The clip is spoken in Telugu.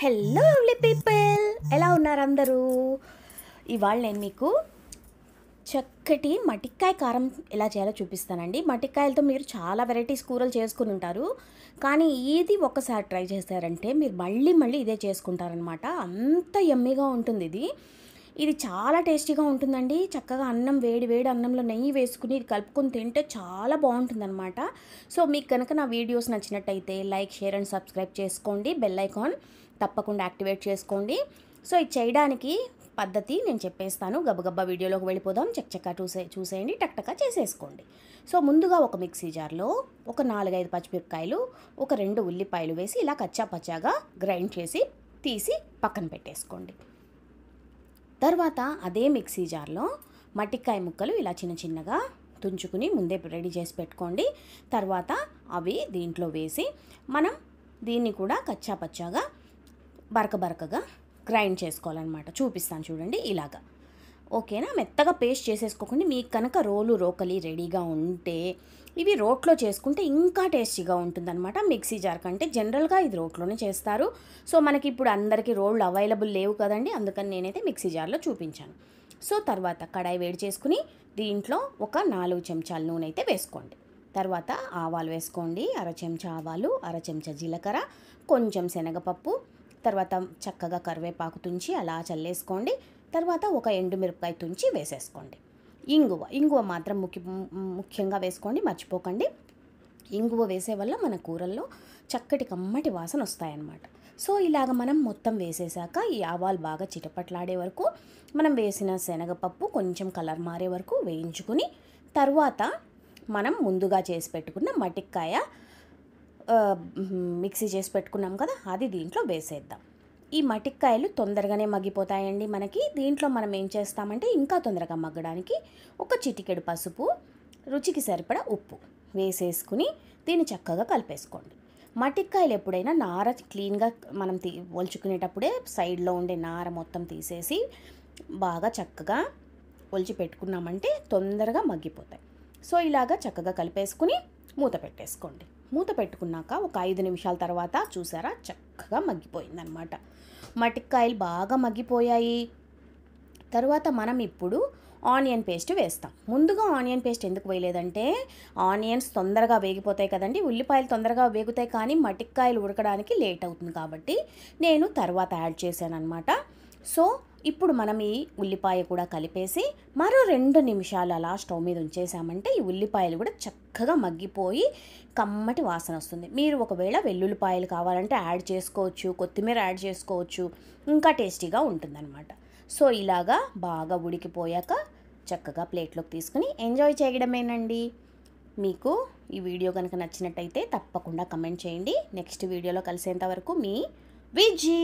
హలో లవ్లీ పీపుల్, ఎలా ఉన్నారు అందరూ? ఇవాళ నేను మీకు చక్కటి మటిక్కాయ కారం ఎలా చేయాలో చూపిస్తానండి. మటిక్కాయలతో మీరు చాలా వెరైటీస్ కూరలు చేసుకుని ఉంటారు, కానీ ఇది ఒక్కసారి ట్రై చేశారంటే మీరు మళ్ళీ మళ్ళీ ఇదే చేసుకుంటారనమాట. అంత యమ్మీగా ఉంటుంది ఇది చాలా టేస్టీగా ఉంటుందండి. చక్కగా అన్నం వేడి వేడి అన్నంలో నెయ్యి వేసుకుని ఇది కలుపుకొని తింటే చాలా బాగుంటుందన్నమాట. సో మీకు కనుక నా వీడియోస్ నచ్చినట్టయితే లైక్, షేర్ అండ్ సబ్స్క్రైబ్ చేసుకోండి. బెల్ ఐకాన్ తప్పకుండా యాక్టివేట్ చేసుకోండి. సో ఇది చేయడానికి పద్ధతి నేను చెప్పేస్తాను. గబగబా వీడియోలోకి వెళ్ళిపోదాం. చక్కగా చూసేయండి, టక్టకా చేసేసుకోండి. సో ముందుగా ఒక మిక్సీ జార్లో ఒక 4-5 పచ్చిమిరపకాయలు, ఒక 2 ఉల్లిపాయలు వేసి ఇలా కచ్చా పచ్చాగా గ్రైండ్ చేసి తీసి పక్కన పెట్టేసుకోండి. తర్వాత అదే మిక్సీ జార్లో మటిక్కాయ ముక్కలు ఇలా చిన్న చిన్నగా తుంచుకుని ముందే రెడీ చేసి పెట్టుకోండి. తర్వాత అవి దీంట్లో వేసి మనం దీన్ని కూడా కచ్చా పచ్చాగా బరకగా గ్రైండ్ చేసుకోవాలన్నమాట. చూపిస్తాను చూడండి, ఇలాగా. ఓకేనా? మెత్తగా పేస్ట్ చేసేసుకోకండి. మీకు కనుక రోకలి రెడీగా ఉంటే ఇవి రోట్లో చేసుకుంటే ఇంకా టేస్టీగా ఉంటుందన్నమాట. మిక్సీ జార్ కంటే జనరల్గా ఇది రోట్లోనే చేస్తారు. సో మనకి ఇప్పుడు అందరికీ రోళ్ళు అవైలబుల్ లేవు కదండి, అందుకని నేనైతే మిక్సీ జార్లో చూపించాను. సో తర్వాత కడాయి వేడి చేసుకుని దీంట్లో ఒక 4 చెంచాల నూనె అయితే వేసుకోండి. తర్వాత ఆవాలు వేసుకోండి. 1/2 చెంచా ఆవాలు, 1/2 చెంచా జీలకర్ర, కొంచెం శనగపప్పు, తర్వాత చక్కగా కరివేపాకు తుంచి అలా చల్లేసుకోండి. తర్వాత ఒక ఎండుమిరపకాయ తుంచి వేసేసుకోండి. ఇంగువ మాత్రం ముఖ్యంగా వేసుకోండి, మర్చిపోకండి. ఇంగువ వేసే వల్ల మన కూరల్లో చక్కటి కమ్మటి వాసన వస్తాయన్నమాట. సో ఇలాగ మనం మొత్తం వేసేసాక ఈ ఆవాలు బాగా చిటపట్లాడే వరకు మనం వేసిన శనగపప్పు కొంచెం కలర్ మారే వరకు వేయించుకుని తర్వాత మనం ముందుగా చేసి పెట్టుకున్న మటిక్కాయ మిక్సీ చేసి పెట్టుకున్నాం కదా, అది దీంట్లో వేసేద్దాం. ఈ మటిక్కాయలు తొందరగానే మగ్గిపోతాయండి మనకి. దీంట్లో మనం ఏం చేస్తామంటే ఇంకా తొందరగా మగ్గడానికి ఒక చిటికెడు పసుపు, రుచికి సరిపడా ఉప్పు వేసేసుకుని దీన్ని చక్కగా కలిపేసుకోండి. మటిక్కాయలు ఎప్పుడైనా నార క్లీన్గా మనం ఒలుచుకునేటప్పుడే సైడ్లో ఉండే నార మొత్తం తీసేసి బాగా చక్కగా ఒలిచి పెట్టుకున్నామంటే తొందరగా మగ్గిపోతాయి. సో ఇలాగా చక్కగా కలిపేసుకుని మూత పెట్టేసుకోండి. మూత పెట్టుకున్నాక ఒక 5 నిమిషాల తర్వాత చూసారా చక్కగా మగ్గిపోయిందనమాట. మటిక్కాయలు బాగా మగ్గిపోయాయి. తర్వాత మనం ఇప్పుడు ఆనియన్ పేస్ట్ వేస్తాం. ముందుగా ఆనియన్ పేస్ట్ ఎందుకు వేయలేదంటే ఆనియన్స్ తొందరగా వేగిపోతాయి కదండి, ఉల్లిపాయలు తొందరగా వేగుతాయి, కానీ మటిక్కాయలు ఉడకడానికి లేట్ అవుతుంది కాబట్టి నేను తర్వాత యాడ్ చేశాను అనమాట. సో ఇప్పుడు మనం ఈ ఉల్లిపాయ కూడా కలిపేసి మరో 2 నిమిషాలు అలా స్టవ్ మీద ఉంచేసామంటే ఈ ఉల్లిపాయలు కూడా చక్కగా మగ్గిపోయి కమ్మటి వాసన వస్తుంది. మీరు ఒకవేళ వెల్లుల్లిపాయలు కావాలంటే యాడ్ చేసుకోవచ్చు, కొత్తిమీర యాడ్ చేసుకోవచ్చు, ఇంకా టేస్టీగా ఉంటుందన్నమాట. సో ఇలాగా బాగా ఉడికిపోయాక చక్కగా ప్లేట్లోకి తీసుకుని ఎంజాయ్ చేయడమేనండి. మీకు ఈ వీడియో కనుక నచ్చినట్టయితే తప్పకుండా కమెంట్ చేయండి. నెక్స్ట్ వీడియోలో కలిసేంత వరకు మీ విజీ.